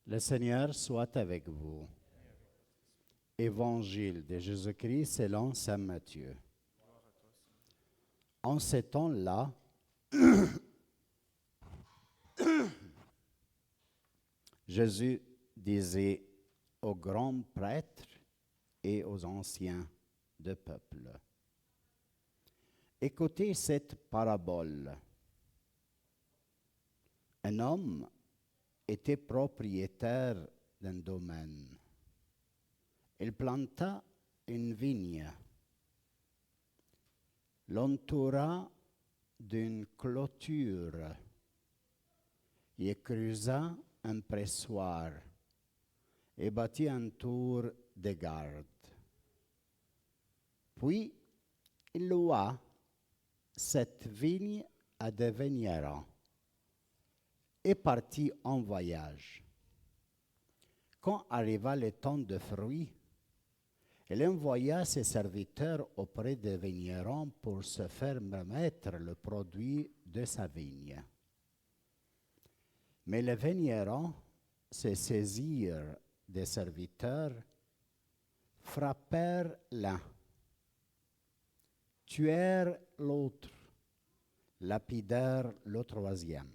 Le Seigneur soit avec vous. Évangile de Jésus-Christ selon saint Matthieu. En ces temps-là, Jésus disait aux grands prêtres et aux anciens de peuple: écoutez cette parabole. Un homme était propriétaire d'un domaine. Il planta une vigne, l'entoura d'une clôture, y creusa un pressoir et bâtit un tour de garde. Puis il loua cette vigne à des vignerons et partit en voyage. Quand arriva le temps de fruits, il envoya ses serviteurs auprès des vignerons pour se faire remettre le produit de sa vigne. Mais les vignerons se saisirent des serviteurs, frappèrent l'un, tuèrent l'autre, lapidèrent le troisième.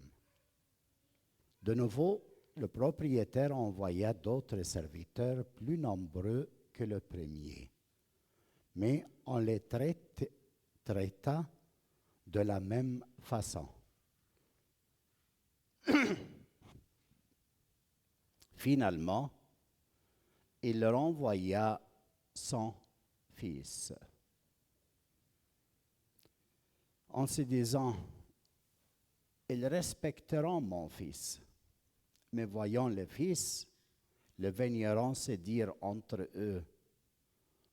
De nouveau, le propriétaire envoya d'autres serviteurs plus nombreux que le premier, mais on les traita de la même façon. Finalement, il leur envoya son fils, en se disant: ils respecteront mon fils. Mais voyant le fils, les vignerons se dirent entre eux: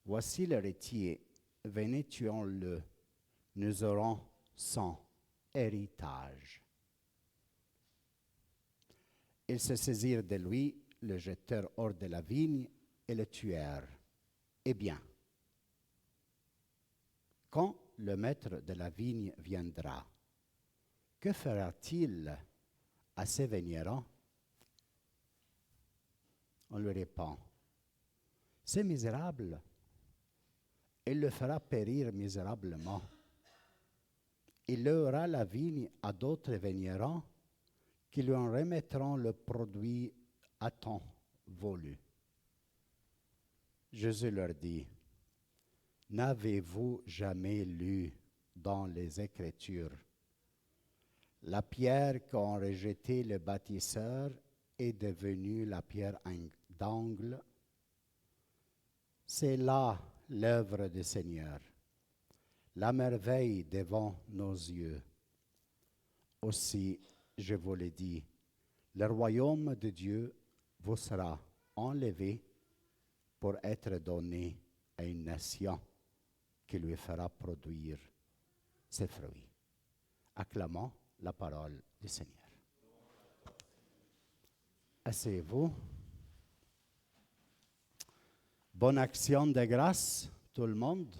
voici l'héritier, venez tuons-le, nous aurons son héritage. Ils se saisirent de lui, le jetèrent hors de la vigne et le tuèrent. Eh bien, quand le maître de la vigne viendra, que fera-t-il à ces vignerons? On lui répond: c'est misérable. Il le fera périr misérablement. Il louera la vigne à d'autres vignerons qui lui en remettront le produit à temps voulu. Jésus leur dit: n'avez-vous jamais lu dans les Écritures: la pierre qu'ont rejetée les bâtisseurs est devenue la pierre d'angle? C'est là l'œuvre du Seigneur, la merveille devant nos yeux. Aussi, je vous le dis, le royaume de Dieu vous sera enlevé pour être donné à une nation qui lui fera produire ses fruits. Acclamons la parole du Seigneur. Asseyez-vous. Bonne action de grâce, tout le monde.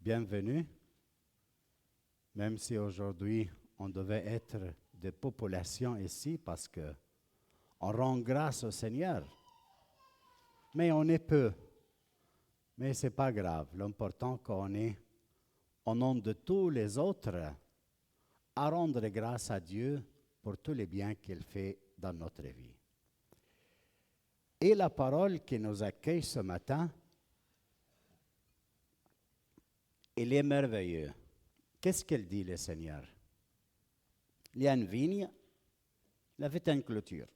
Bienvenue. Même si aujourd'hui, on devait être de population ici parce que on rend grâce au Seigneur. Mais on est peu. Mais ce n'est pas grave. L'important qu'on est, au nom de tous les autres, à rendre grâce à Dieu pour tous les biens qu'il fait dans notre vie. Et la parole qui nous accueille ce matin, elle est merveilleuse. Qu'est-ce qu'elle dit, le Seigneur? Il y a une vigne, il a fait une clôture.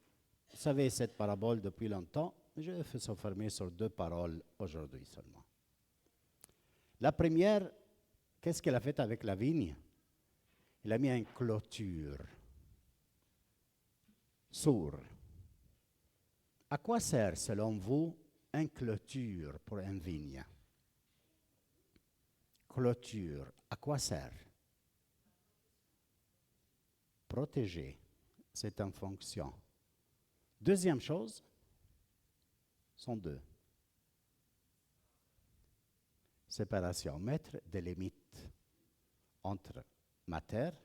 Vous savez cette parabole depuis longtemps, je vais se former sur deux paroles aujourd'hui seulement. La première, qu'est-ce qu'elle a fait avec la vigne? Il a mis une clôture. Sourd. À quoi sert, selon vous, une clôture pour une vigne? Clôture, à quoi sert? Protéger, c'est une fonction. Deuxième chose, sont deux. Séparation, mettre des limites entre ma terre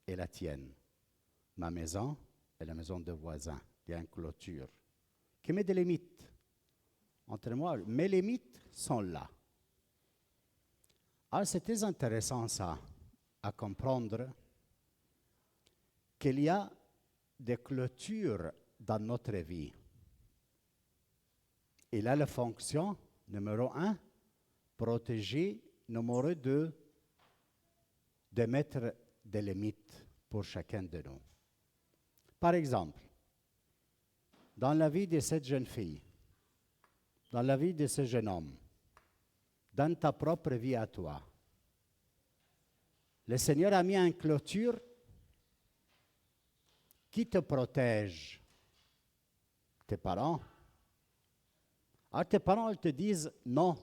et la tienne, ma maison et la maison de voisin, il y a une clôture qui met des limites entre moi. Mes limites sont là. Alors, c'est très intéressant ça, à comprendre qu'il y a des clôtures dans notre vie. Il a la fonction, numéro 1, protéger, numéro 2, de mettre des limites pour chacun de nous. Par exemple, dans la vie de cette jeune fille, dans la vie de ce jeune homme, dans ta propre vie à toi, le Seigneur a mis une clôture qui te protège. Tes parents. Alors tes parents, ils te disent non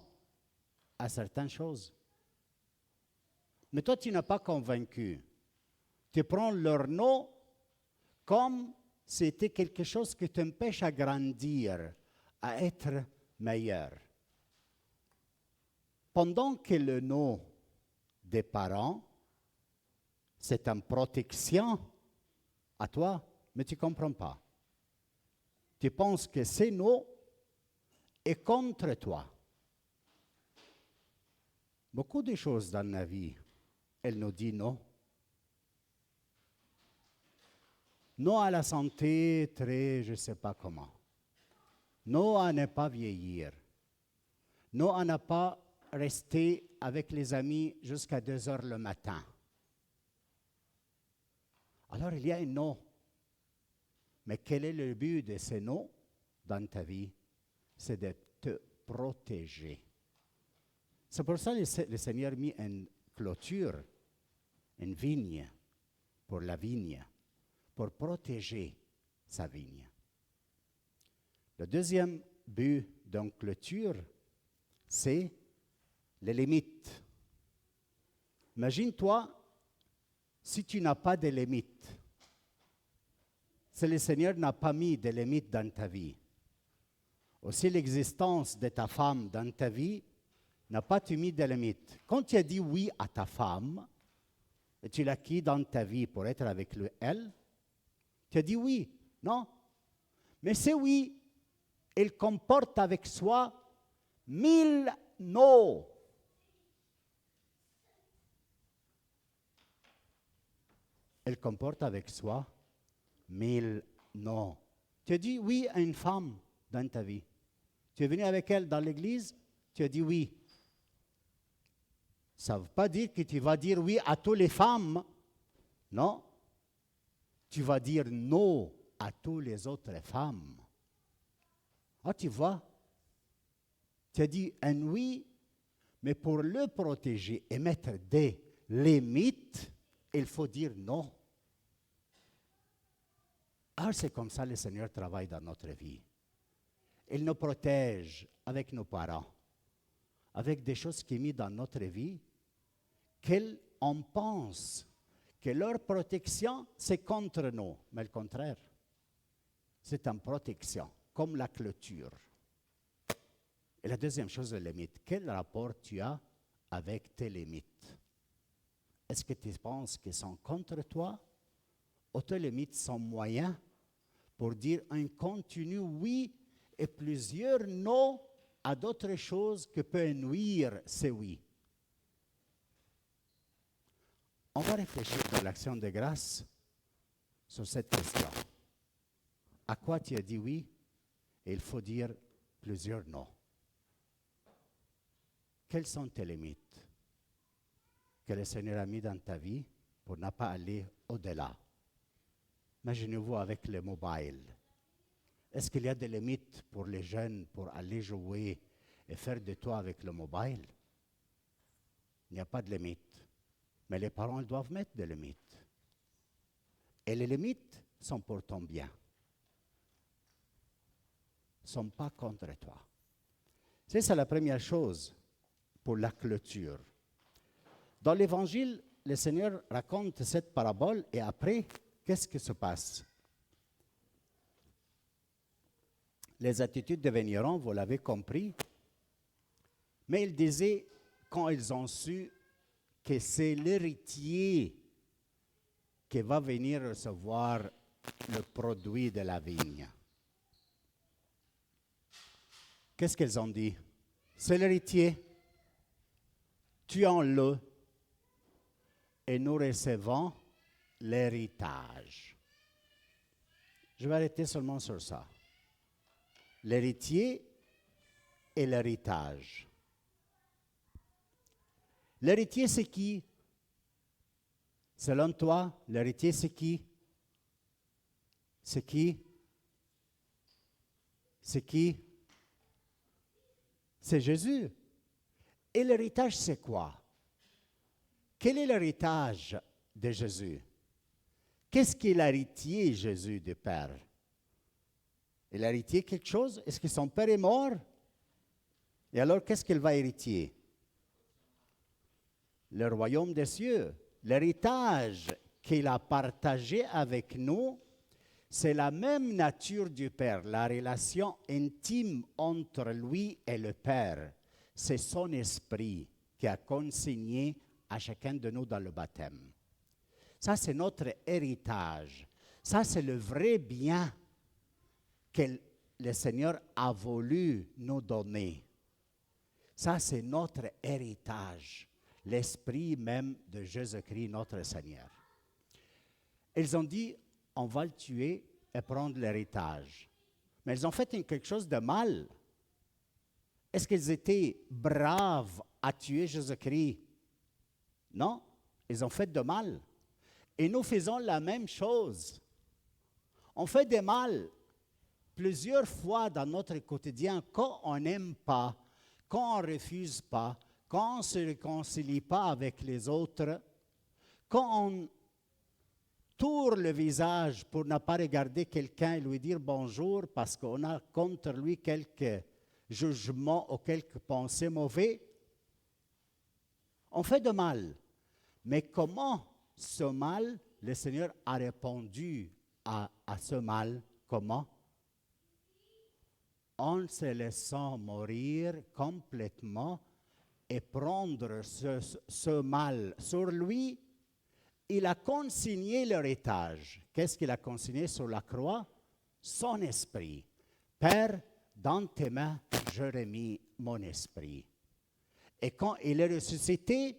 à certaines choses. Mais toi, tu n'es pas convaincu. Tu prends leur non comme c'était quelque chose qui t'empêche à grandir, à être meilleur. Pendant que le non des parents, c'est une protection à toi, mais tu ne comprends pas. Tu penses que c'est non est contre toi. Beaucoup de choses dans la vie, elle nous dit non. Non à la santé, très, je ne sais pas comment. Non à ne pas vieillir. Non à ne pas rester avec les amis jusqu'à 2 heures le matin. Alors il y a un non. Mais quel est le but de ces non dans ta vie? C'est de te protéger. C'est pour ça que le Seigneur a mis une clôture, une vigne, pour la vigne, pour protéger sa vigne. Le deuxième but d'une clôture, c'est les limites. Imagine-toi si tu n'as pas de limites. Si le Seigneur n'a pas mis de limites dans ta vie, aussi l'existence de ta femme dans ta vie n'a pas mis de limites. Quand tu as dit oui à ta femme, et tu l'as acquis dans ta vie pour être avec elle, tu as dit oui, non? Mais c'est oui, il comporte avec soi 1000 non. Elle comporte avec soi 1000 non. Tu as dit oui à une femme dans ta vie. Tu es venu avec elle dans l'église, tu as dit oui. Ça ne veut pas dire que tu vas dire oui à toutes les femmes. Non. Tu vas dire non à toutes les autres femmes. Ah, tu vois, tu as dit un oui, mais pour le protéger et mettre des limites, il faut dire non. Alors c'est comme ça que le Seigneur travaille dans notre vie. Il nous protège avec nos parents, avec des choses qui sont mises dans notre vie, qu'on pense que leur protection, c'est contre nous. Mais le contraire, c'est une protection, comme la clôture. Et la deuxième chose, les limites. Quel rapport tu as avec tes limites? Est-ce que tu penses qu'elles sont contre toi? Ou tes limites sont moyens pour dire un continu oui et plusieurs non à d'autres choses que peut nuire ces oui? On va réfléchir dans l'action de grâce sur cette question. À quoi tu as dit oui? Et il faut dire plusieurs non. Quelles sont tes limites que le Seigneur a mis dans ta vie pour ne pas aller au-delà? Imaginez-vous avec le mobile. Est-ce qu'il y a des limites pour les jeunes pour aller jouer et faire de toi avec le mobile? Il n'y a pas de limite. Mais les parents doivent mettre des limites. Et les limites sont pour ton bien. Ne sont pas contre toi. C'est la première chose pour la clôture. Dans l'Évangile, le Seigneur raconte cette parabole et après, qu'est-ce qui se passe? Les attitudes des vignerons, vous l'avez compris, mais il disait, quand ils ont su que c'est l'héritier qui va venir recevoir le produit de la vigne. Qu'est-ce qu'ils ont dit? C'est l'héritier, tuons-le et nous recevons l'héritage. Je vais arrêter seulement sur ça. L'héritier et l'héritage. L'héritier, c'est qui? Selon toi, l'héritier, c'est qui? C'est qui? C'est qui? C'est Jésus. Et l'héritage, c'est quoi? Quel est l'héritage de Jésus? Qu'est-ce qu'est l'héritier, Jésus, du Père? Et l'héritier quelque chose? Est-ce que son Père est mort? Et alors, qu'est-ce qu'il va hériter? Le royaume des cieux. L'héritage qu'il a partagé avec nous, c'est la même nature du Père. La relation intime entre lui et le Père, c'est son esprit qui a consigné à chacun de nous dans le baptême. Ça, c'est notre héritage. Ça, c'est le vrai bien que le Seigneur a voulu nous donner. Ça, c'est notre héritage, l'esprit même de Jésus-Christ, notre Seigneur. Ils ont dit, on va le tuer et prendre l'héritage. Mais ils ont fait quelque chose de mal. Est-ce qu'ils étaient braves à tuer Jésus-Christ? Non, ils ont fait de mal. Et nous faisons la même chose. On fait des mal plusieurs fois dans notre quotidien quand on n'aime pas, quand on ne refuse pas, quand on ne se réconcilie pas avec les autres, quand on tourne le visage pour ne pas regarder quelqu'un et lui dire bonjour parce qu'on a contre lui quelques jugements ou quelques pensées mauvais. On fait de mal. Mais comment ce mal, le Seigneur a répondu à ce mal? Comment? En se laissant mourir complètement et prendre ce mal sur lui, il a consigné l'héritage. Qu'est-ce qu'il a consigné sur la croix? Son esprit. Père, dans tes mains, je remis mon esprit. Et quand il est ressuscité,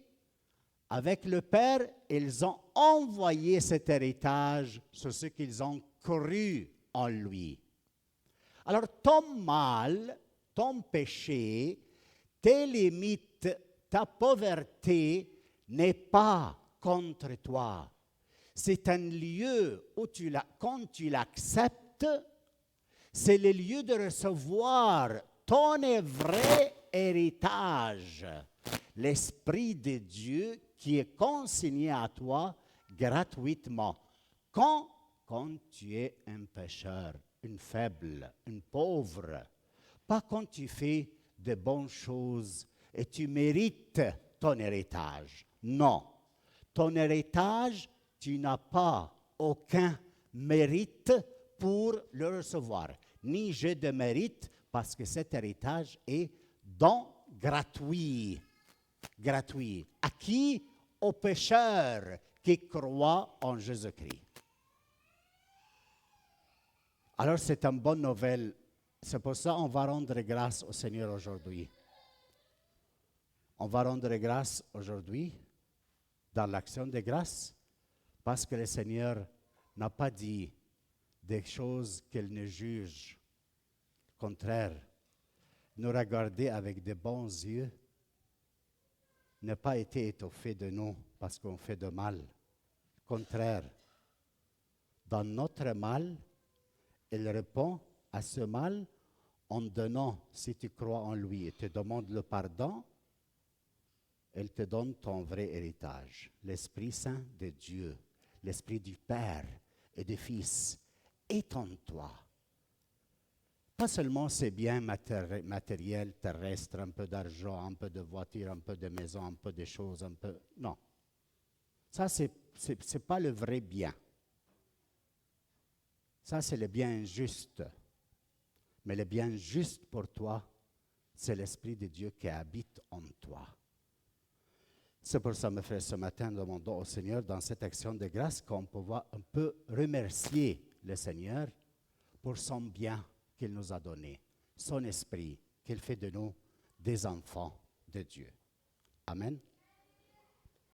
avec le Père, ils ont envoyé cet héritage sur ceux qu'ils ont cru en lui. Alors, ton mal, ton péché, tes limites, ta pauvreté n'est pas contre toi. C'est un lieu où quand tu l'acceptes, c'est le lieu de recevoir ton vrai héritage, l'Esprit de Dieu qui est consigné à toi gratuitement. Quand tu es un pécheur, une faible, une pauvre, pas quand tu fais de bonnes choses et tu mérites ton héritage. Non. Ton héritage, tu n'as pas aucun mérite pour le recevoir. Ni je de mérite, parce que cet héritage est don gratuit. Gratuit. À qui? Aux pécheurs qui croient en Jésus-Christ. Alors c'est une bonne nouvelle. C'est pour ça qu'on va rendre grâce au Seigneur aujourd'hui. On va rendre grâce aujourd'hui dans l'action de grâce parce que le Seigneur n'a pas dit des choses qu'il ne juge. Au contraire, nous regarder avec de bons yeux, n'a pas été étoffé de nous parce qu'on fait de mal. Au contraire, dans notre mal, il répond à ce mal en donnant, si tu crois en lui et te demande le pardon, il te donne ton vrai héritage, l'Esprit Saint de Dieu, l'Esprit du Père et du Fils est en toi. Pas seulement ces biens matériels, terrestres, un peu d'argent, un peu de voiture, un peu de maison, un peu de choses, un peu... Non. Ça, c'est pas le vrai bien. Ça, c'est le bien juste. Mais le bien juste pour toi, c'est l'Esprit de Dieu qui habite en toi. C'est pour ça, mes frères, ce matin, demandons au Seigneur, dans cette action de grâce, qu'on peut remercier le Seigneur pour son bien qu'il nous a donné, son esprit, qu'il fait de nous des enfants de Dieu. Amen.